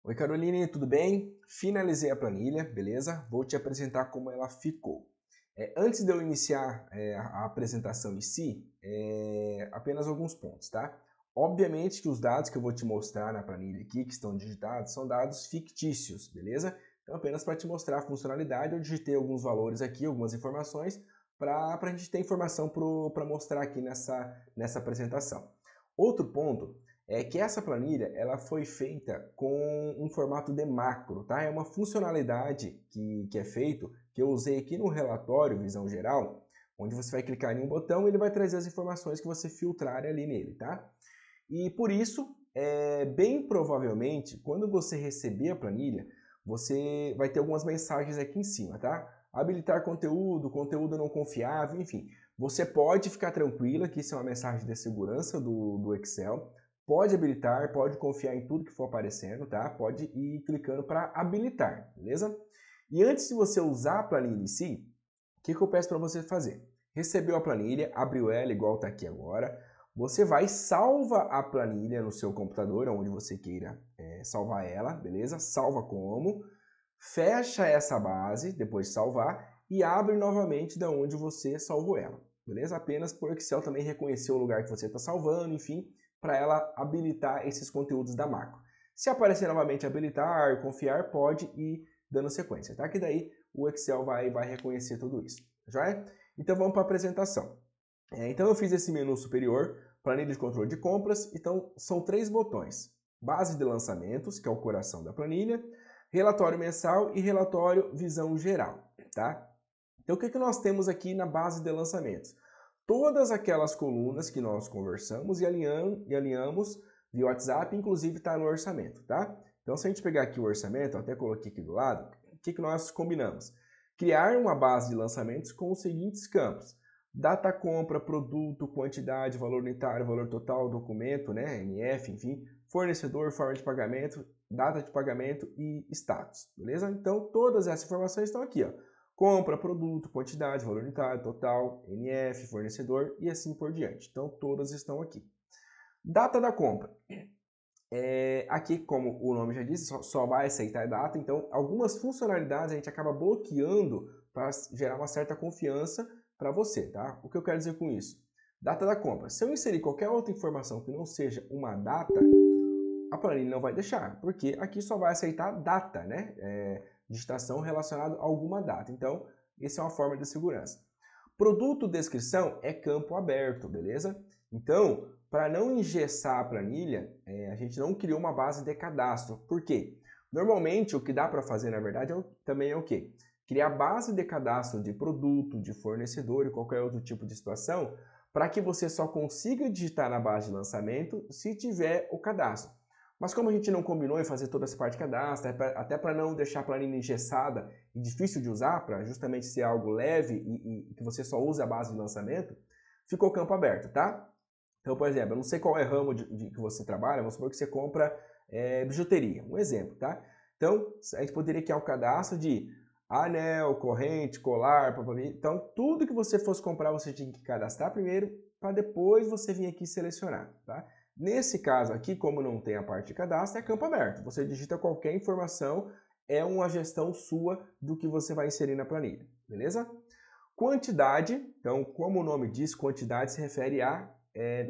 Oi Caroline, tudo bem? Finalizei a planilha, beleza? Vou te apresentar como ela ficou. Antes de eu iniciar a apresentação em si, apenas alguns pontos, tá? Obviamente que os dados que eu vou te mostrar na planilha aqui, que estão digitados, são dados fictícios, beleza? Então apenas para te mostrar a funcionalidade, eu digitei alguns valores aqui, algumas informações, para a gente ter informação para mostrar aqui nessa apresentação. Outro ponto é que essa planilha ela foi feita com um formato de macro, tá? É uma funcionalidade que é feito, que eu usei aqui no relatório Visão Geral, onde você vai clicar em um botão e ele vai trazer as informações que você filtrar ali nele, tá? E por isso, bem provavelmente, quando você receber a planilha, você vai ter algumas mensagens aqui em cima, tá? Habilitar conteúdo, conteúdo não confiável, enfim. Você pode ficar tranquila que isso é uma mensagem de segurança do Excel. Pode habilitar, pode confiar em tudo que for aparecendo, tá? Pode ir clicando para habilitar, beleza? E antes de você usar a planilha em si, o que eu peço para você fazer? Recebeu a planilha, abriu ela igual está aqui agora, você vai salva a planilha no seu computador, onde você queira salvar ela, beleza? Salva como, fecha essa base, depois de salvar, e abre novamente da onde você salvou ela, beleza? Apenas por Excel também reconhecer o lugar que você está salvando, enfim, para ela habilitar esses conteúdos da macro. Se aparecer novamente habilitar, confiar, pode ir dando sequência, tá? Que daí o Excel vai reconhecer tudo isso, já é? Então vamos para a apresentação. Então eu fiz esse menu superior, planilha de controle de compras, então são 3 botões. Base de lançamentos, que é o coração da planilha, relatório mensal e relatório visão geral, tá? Então o que nós temos aqui na base de lançamentos? Todas aquelas colunas que nós conversamos e alinhamos via WhatsApp, inclusive está no orçamento, tá? Então se a gente pegar aqui o orçamento, até coloquei aqui do lado, o que nós combinamos? Criar uma base de lançamentos com os seguintes campos: data compra, produto, quantidade, valor unitário, valor total, documento, né, NF, enfim, fornecedor, forma de pagamento, data de pagamento e status, beleza? Então todas essas informações estão aqui, ó. Compra, produto, quantidade, valor unitário, total, NF, fornecedor e assim por diante. Então todas estão aqui. Data da compra. Aqui, como o nome já diz, só vai aceitar data, então algumas funcionalidades a gente acaba bloqueando para gerar uma certa confiança para você, tá? O que eu quero dizer com isso? Data da compra. Se eu inserir qualquer outra informação que não seja uma data, a planilha não vai deixar, porque aqui só vai aceitar data, né? Digitação relacionada a alguma data. Então, essa é uma forma de segurança. Produto descrição é campo aberto, beleza? Então, para não engessar a planilha, a gente não criou uma base de cadastro. Por quê? Normalmente, o que dá para fazer, na verdade, também é o quê? Criar base de cadastro de produto, de fornecedor e qualquer outro tipo de situação, para que você só consiga digitar na base de lançamento se tiver o cadastro. Mas como a gente não combinou em fazer toda essa parte de cadastro, até para não deixar a planilha engessada e difícil de usar, para justamente ser algo leve e que você só use a base de lançamento, ficou campo aberto, tá? Então, por exemplo, eu não sei qual é o ramo que você trabalha, vamos supor que você compra bijuteria, um exemplo, tá? Então, a gente poderia criar um cadastro de anel, corrente, colar, então tudo que você fosse comprar você tinha que cadastrar primeiro, para depois você vir aqui selecionar, tá? Nesse caso aqui, como não tem a parte de cadastro, é campo aberto. Você digita qualquer informação, é uma gestão sua do que você vai inserir na planilha, beleza? Quantidade, então, como o nome diz, quantidade se refere a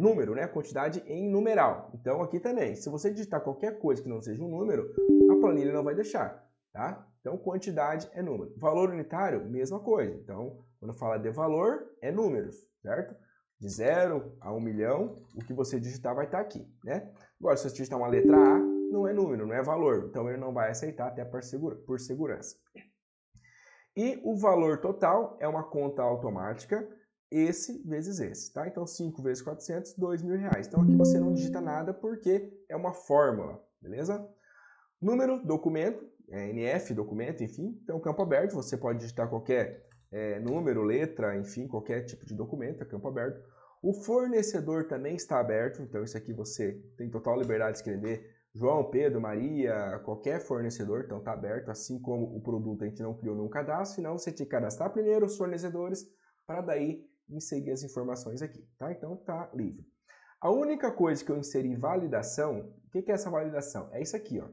número, né? Quantidade em numeral. Então, aqui também, se você digitar qualquer coisa que não seja um número, a planilha não vai deixar, tá? Então, quantidade é número. Valor unitário, mesma coisa. Então, quando fala de valor, é números, certo? De 0 a 1 milhão, o que você digitar vai estar aqui, né? Agora, se você digitar uma letra A, não é número, não é valor. Então, ele não vai aceitar até por segurança. E o valor total é uma conta automática, esse vezes esse, tá? Então, 5 vezes 400, R$ 2.000. Então, aqui você não digita nada porque é uma fórmula, beleza? Número, documento, NF, documento, enfim. Então, campo aberto, você pode digitar qualquer número, letra, enfim, qualquer tipo de documento, é campo aberto. O fornecedor também está aberto, então isso aqui você tem total liberdade de escrever João, Pedro, Maria, qualquer fornecedor, então está aberto, assim como o produto a gente não criou nenhum cadastro, senão você tinha que cadastrar primeiro os fornecedores para daí inserir as informações aqui, tá? Então está livre. A única coisa que eu inseri validação, o que é essa validação? É isso aqui, ó.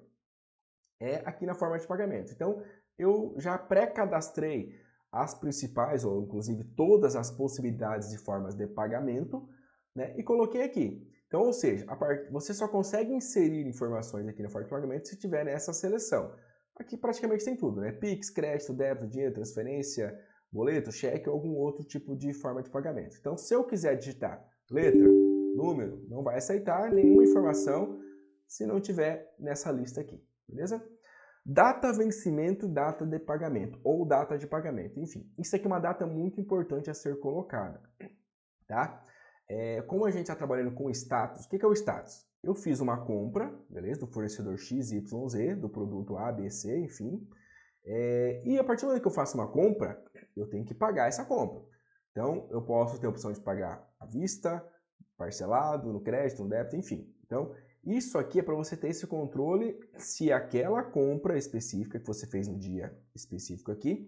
é aqui na forma de pagamento. Então, eu já pré-cadastrei as principais, ou inclusive todas as possibilidades de formas de pagamento, né, e coloquei aqui. Então, ou seja, você só consegue inserir informações aqui na forma de pagamento se tiver nessa seleção. Aqui praticamente tem tudo, né? Pix, crédito, débito, dinheiro, transferência, boleto, cheque ou algum outro tipo de forma de pagamento. Então, se eu quiser digitar letra, número, não vai aceitar nenhuma informação se não tiver nessa lista aqui, beleza? Data vencimento, data de pagamento ou data de pagamento, enfim. Isso aqui é uma data muito importante a ser colocada, tá? Como a gente está trabalhando com status, o que é o status? Eu fiz uma compra, beleza? Do fornecedor XYZ, do produto A, B, C, enfim. E a partir do momento que eu faço uma compra, eu tenho que pagar essa compra. Então, eu posso ter a opção de pagar à vista, parcelado, no crédito, no débito, enfim. Então, isso aqui é para você ter esse controle se aquela compra específica que você fez no dia específico aqui,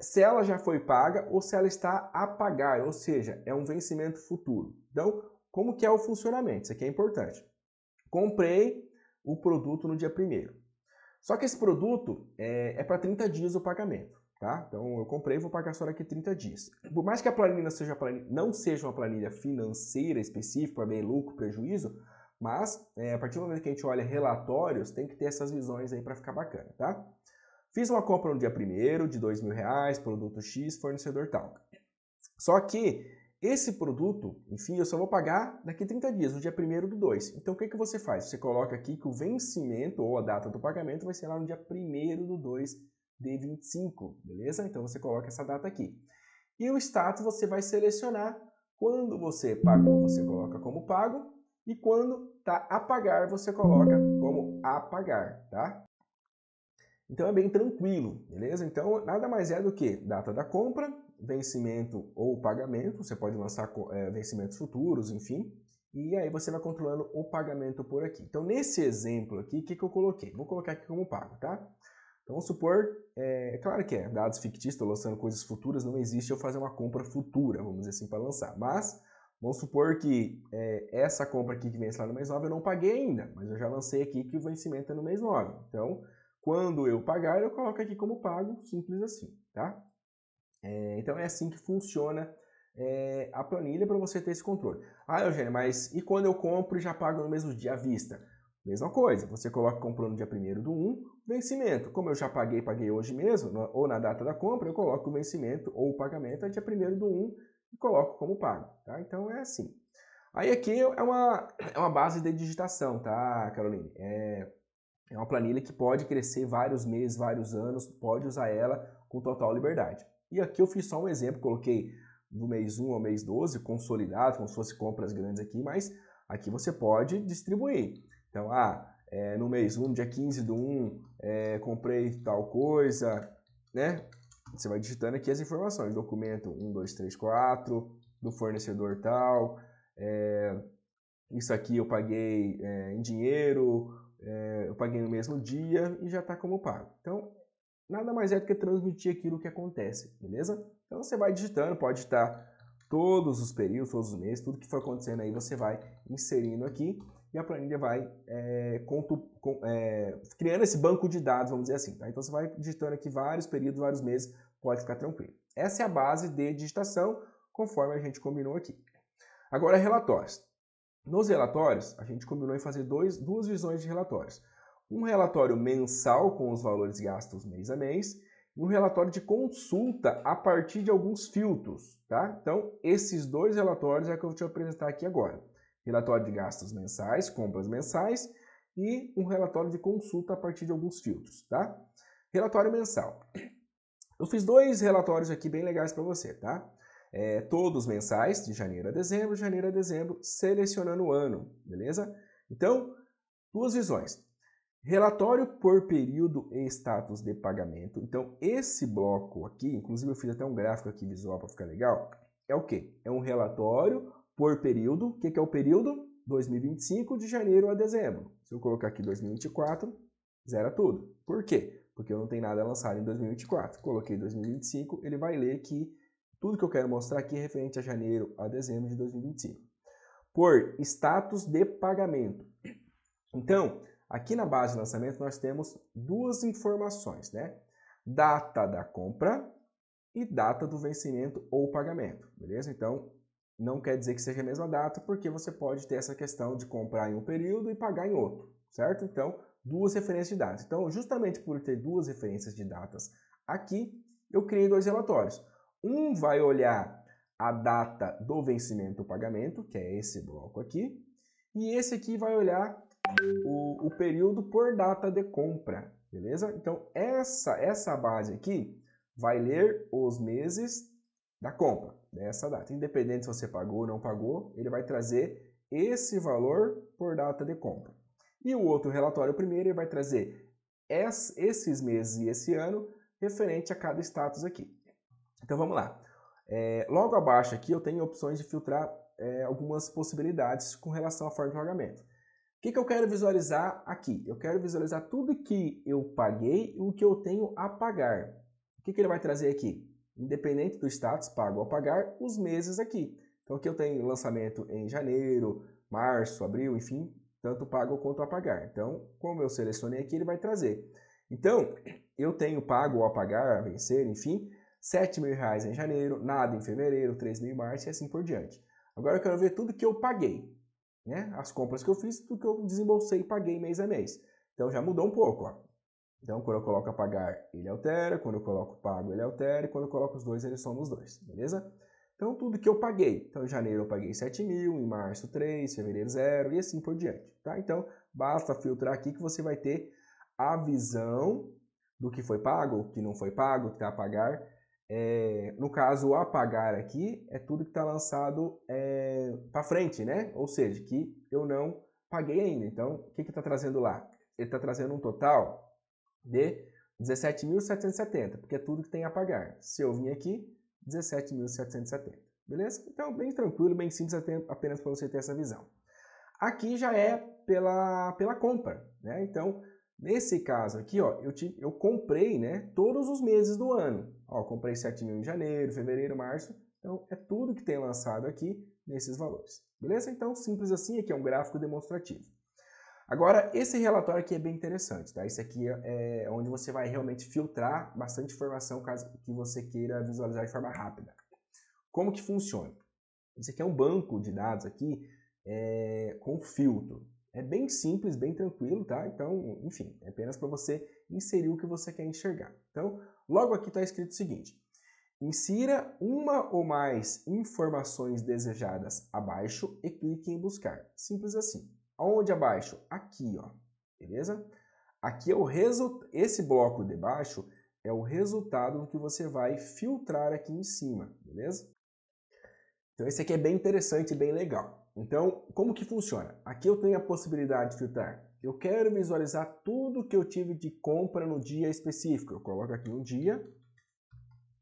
se ela já foi paga ou se ela está a pagar, ou seja, é um vencimento futuro. Então, como que é o funcionamento? Isso aqui é importante. Comprei o produto no dia 1º. Só que esse produto é para 30 dias o pagamento, tá? Então, eu comprei e vou pagar só daqui 30 dias. Por mais que a planilha não seja uma planilha financeira específica, para ver lucro, prejuízo, mas a partir do momento que a gente olha relatórios, tem que ter essas visões aí para ficar bacana, tá? Fiz uma compra no dia 1º de R$2.000, produto X, fornecedor tal. Só que esse produto, enfim, eu só vou pagar daqui 30 dias, no dia 1º/2. Então, o que você faz? Você coloca aqui que o vencimento ou a data do pagamento vai ser lá no dia 1º/2 de 25, beleza? Então, você coloca essa data aqui. E o status você vai selecionar quando você pagou, você coloca como pago, e quando está a pagar, você coloca como a pagar, tá? Então é bem tranquilo, beleza? Então nada mais é do que data da compra, vencimento ou pagamento, você pode lançar vencimentos futuros, enfim, e aí você vai controlando o pagamento por aqui. Então nesse exemplo aqui, o que eu coloquei? Vou colocar aqui como pago, tá? Então vamos supor, claro que dados fictícios, estou lançando coisas futuras, não existe eu fazer uma compra futura, vamos dizer assim, para lançar, mas vamos supor que essa compra aqui que vence lá no mês 9 eu não paguei ainda, mas eu já lancei aqui que o vencimento é no mês 9, então quando eu pagar, eu coloco aqui como pago, simples assim, tá? Então é assim que funciona a planilha para você ter esse controle. Ah, Eugênio, mas e quando eu compro e já pago no mesmo dia à vista? Mesma coisa, você coloca comprou no dia 1º/1, vencimento. Como eu já paguei hoje mesmo, ou na data da compra, eu coloco o vencimento ou o pagamento dia 1º/1 e coloco como pago, tá? Então é assim. Aí aqui é uma base de digitação, tá, Caroline? É uma planilha que pode crescer vários meses, vários anos, pode usar ela com total liberdade. E aqui eu fiz só um exemplo, coloquei do mês 1 ao mês 12, consolidado, como se fosse compras grandes aqui, mas aqui você pode distribuir. Então, no mês 1, dia 15/1, comprei tal coisa, né? Você vai digitando aqui as informações, documento 1, 2, 3, 4, do fornecedor tal, isso aqui eu paguei em dinheiro, eu paguei no mesmo dia e já está como pago. Então, nada mais é do que transmitir aquilo que acontece, beleza? Então, você vai digitando, pode digitar todos os períodos, todos os meses, tudo que for acontecendo aí você vai inserindo aqui e a planilha vai criando esse banco de dados, vamos dizer assim, tá? Então, você vai digitando aqui vários períodos, vários meses, pode ficar tranquilo. Essa é a base de digitação, conforme a gente combinou aqui. Agora, relatórios. Nos relatórios, a gente combinou em fazer duas visões de relatórios. Um relatório mensal com os valores gastos mês a mês e um relatório de consulta a partir de alguns filtros, tá? Então, esses dois relatórios é que eu vou te apresentar aqui agora. Relatório de gastos mensais, compras mensais e um relatório de consulta a partir de alguns filtros, tá? Relatório mensal. Eu fiz dois relatórios aqui bem legais para você, tá? Todos mensais, de janeiro a dezembro, selecionando o ano, beleza? Então, duas visões. Relatório por período e status de pagamento. Então, esse bloco aqui, inclusive eu fiz até um gráfico aqui visual para ficar legal, é o quê? É um relatório por período. O que é o período? 2025, de janeiro a dezembro. Se eu colocar aqui 2024, zera tudo. Por quê? Porque eu não tenho nada lançado em 2024. Coloquei 2025, ele vai ler que tudo que eu quero mostrar aqui é referente a janeiro a dezembro de 2025. Por status de pagamento. Então, aqui na base de lançamento nós temos duas informações, né? Data da compra e data do vencimento ou pagamento, beleza? Então, não quer dizer que seja a mesma data, porque você pode ter essa questão de comprar em um período e pagar em outro, certo? Então, duas referências de datas. Então, justamente por ter duas referências de datas aqui, eu criei dois relatórios. Um vai olhar a data do vencimento ou pagamento, que é esse bloco aqui, e esse aqui vai olhar o período por data de compra, beleza? Então, essa base aqui vai ler os meses da compra, dessa data. Independente se você pagou ou não pagou, ele vai trazer esse valor por data de compra. E o outro relatório primeiro, ele vai trazer esses meses e esse ano referente a cada status aqui. Então, vamos lá. Logo abaixo aqui eu tenho opções de filtrar algumas possibilidades com relação à forma de pagamento. O que eu quero visualizar aqui? Eu quero visualizar tudo que eu paguei e o que eu tenho a pagar. O que ele vai trazer aqui? Independente do status, pago ou pagar, os meses aqui. Então aqui eu tenho lançamento em janeiro, março, abril, enfim, tanto pago quanto a pagar. Então, como eu selecionei aqui, ele vai trazer. Então, eu tenho pago ou a pagar, a vencer, enfim, R$7.000 em janeiro, nada em fevereiro, 3.000 em março e assim por diante. Agora eu quero ver tudo que eu paguei, né? As compras que eu fiz, tudo que eu desembolsei e paguei mês a mês. Então já mudou um pouco, ó. Então quando eu coloco a pagar, ele altera, quando eu coloco pago, ele altera, e quando eu coloco os dois, ele soma os dois, beleza? Então tudo que eu paguei. Então em janeiro eu paguei 7.000, em março 3, fevereiro 0 e assim por diante, tá? Então basta filtrar aqui que você vai ter a visão do que foi pago, o que não foi pago, o que está a pagar. No caso, o a pagar aqui é tudo que está lançado para frente, né? Ou seja, que eu não paguei ainda. Então, o que está trazendo lá? Ele está trazendo um total de 17.770, porque é tudo que tem a pagar. Se eu vim aqui, 17.770, beleza? Então, bem tranquilo, bem simples, apenas para você ter essa visão. Aqui já é pela compra, né? Então, nesse caso aqui, ó, eu comprei, né, todos os meses do ano. Ó, comprei 7.000 em janeiro, fevereiro, março. Então, é tudo que tem lançado aqui nesses valores. Beleza? Então, simples assim, aqui é um gráfico demonstrativo. Agora, esse relatório aqui é bem interessante, tá? Esse aqui é onde você vai realmente filtrar bastante informação caso que você queira visualizar de forma rápida. Como que funciona? Esse aqui é um banco de dados aqui com filtro. É bem simples, bem tranquilo, tá? Então, enfim, é apenas para você inserir o que você quer enxergar. Então, logo aqui está escrito o seguinte: insira uma ou mais informações desejadas abaixo e clique em buscar. Simples assim. Aonde abaixo? Aqui, ó. Beleza? Aqui é o esse bloco de baixo é o resultado do que você vai filtrar aqui em cima, beleza? Então esse aqui é bem interessante e bem legal. Então, como que funciona? Aqui eu tenho a possibilidade de filtrar. Eu quero visualizar tudo que eu tive de compra no dia específico. Eu coloco aqui um dia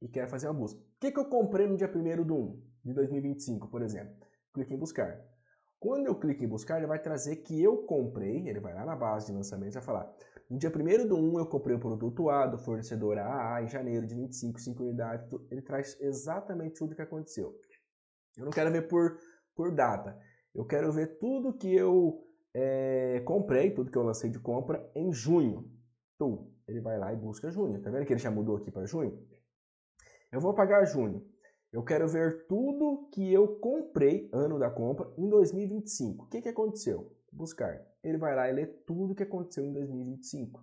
e quero fazer uma busca. O que eu comprei no dia 1º de 2025, por exemplo? Clique em buscar. Quando eu clico em buscar, ele vai trazer que eu comprei, ele vai lá na base de lançamento e vai falar: no dia 1º eu comprei o produto A do fornecedor AA em janeiro de 25, 5 unidades. Ele traz exatamente tudo o que aconteceu. Eu não quero ver por data. Eu quero ver tudo que eu comprei, tudo que eu lancei de compra em junho. Então, ele vai lá e busca junho. Tá vendo que ele já mudou aqui para junho? Eu vou pagar junho. Eu quero ver tudo que eu comprei, ano da compra, em 2025. O que aconteceu? Buscar. Ele vai lá e lê tudo que aconteceu em 2025.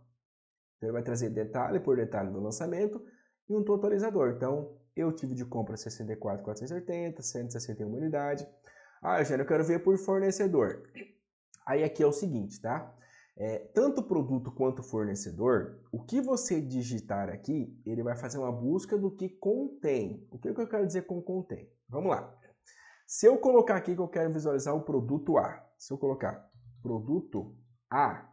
Então, ele vai trazer detalhe por detalhe do lançamento e um totalizador. Então, eu tive de compra 64.480, 161 unidades. Ah, Eugênio, eu quero ver por fornecedor. Aí aqui é o seguinte, tá? Tanto produto quanto fornecedor, o que você digitar aqui, ele vai fazer uma busca do que contém. O que eu quero dizer com contém? Vamos lá. Se eu colocar aqui que eu quero visualizar o produto A, se eu colocar produto A,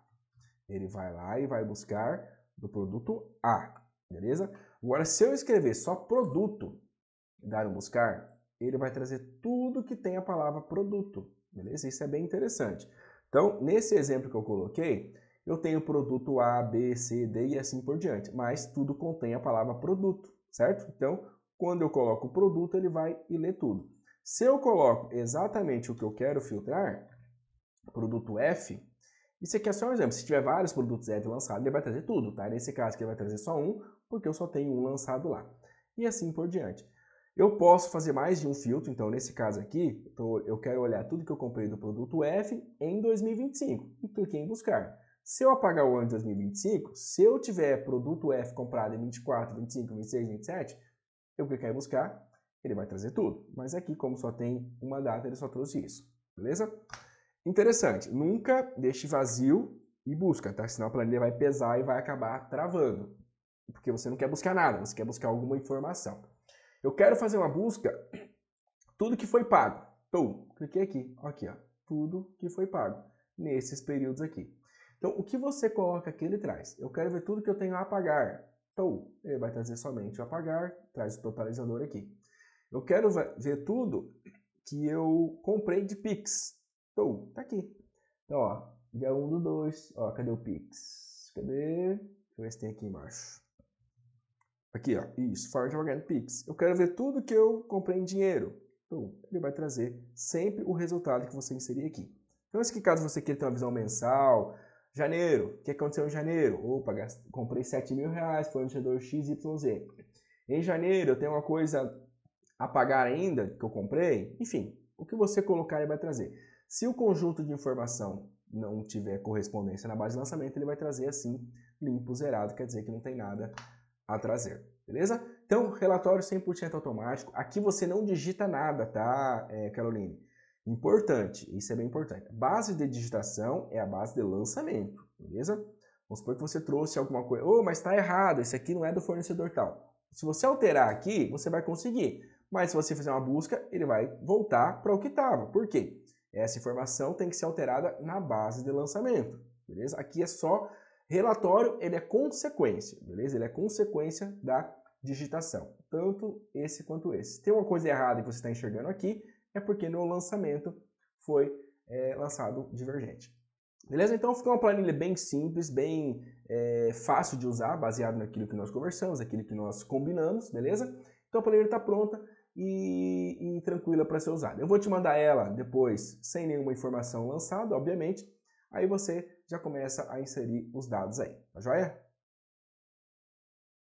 ele vai lá e vai buscar do produto A, beleza? Agora, se eu escrever só produto, dar um buscar, ele vai trazer tudo que tem a palavra produto, beleza? Isso é bem interessante. Então, nesse exemplo que eu coloquei, eu tenho produto A, B, C, D e assim por diante, mas tudo contém a palavra produto, certo? Então, quando eu coloco o produto, ele vai e lê tudo. Se eu coloco exatamente o que eu quero filtrar, produto F, Isso aqui é só um exemplo. Se tiver vários produtos EV lançados, ele vai trazer tudo, tá? Nesse caso aqui ele vai trazer só um, porque eu só tenho um lançado lá. E assim por diante. Eu posso fazer mais de um filtro, então nesse caso aqui, eu quero olhar tudo que eu comprei do produto F em 2025 e cliquei em buscar. Se eu apagar o ano de 2025, se eu tiver produto F comprado em 24, 25, 26, 27, eu clicar em buscar, ele vai trazer tudo. Mas aqui, como só tem uma data, ele só trouxe isso, beleza? Interessante, nunca deixe vazio e busca, tá? Senão a planilha vai pesar e vai acabar travando. Porque você não quer buscar nada, você quer buscar alguma informação. Eu quero fazer uma busca, tudo que foi pago. Então, cliquei aqui, ó, tudo que foi pago, nesses períodos aqui. Então, o que você coloca aqui, ele traz. Eu quero ver tudo que eu tenho a pagar. Então, ele vai trazer somente o a pagar, traz o totalizador aqui. Eu quero ver tudo que eu comprei de Pix. Então, tá aqui. Então, ó, dia 1/2, ó, cadê o Pix? Cadê? Deixa eu ver se tem aqui embaixo. Aqui, ó, isso, Forte Organic Pix. Eu quero ver tudo que eu comprei em dinheiro. Então, ele vai trazer sempre o resultado que você inserir aqui. Então, se caso você queira ter uma visão mensal, janeiro, o que aconteceu em janeiro? Opa, comprei R$7.000, fornecedor XYZ. Em janeiro, eu tenho uma coisa a pagar ainda que eu comprei. Enfim, o que você colocar, ele vai trazer. Se o conjunto de informação não tiver correspondência na base de lançamento, ele vai trazer assim, limpo, zerado, quer dizer que não tem nada a trazer, beleza? Então, relatório 100% automático. Aqui você não digita nada, tá, Caroline? Importante, isso é bem importante. Base de digitação é a base de lançamento, beleza? Vamos supor que você trouxe alguma coisa. Oh, mas está errado, esse aqui não é do fornecedor tal. Se você alterar aqui, você vai conseguir. Mas se você fizer uma busca, ele vai voltar para o que estava. Por quê? Essa informação tem que ser alterada na base de lançamento, beleza? Aqui é só relatório, ele é consequência, beleza? Ele é consequência da digitação, tanto esse quanto esse. Se tem uma coisa errada que você está enxergando aqui, é porque no lançamento foi lançado divergente. Beleza? Então fica uma planilha bem simples, bem fácil de usar, baseado naquilo que nós conversamos, aquilo que nós combinamos, beleza? Então a planilha está pronta e tranquila para ser usada. Eu vou te mandar ela depois, sem nenhuma informação lançada, obviamente. Aí você já começa a inserir os dados aí, tá joia?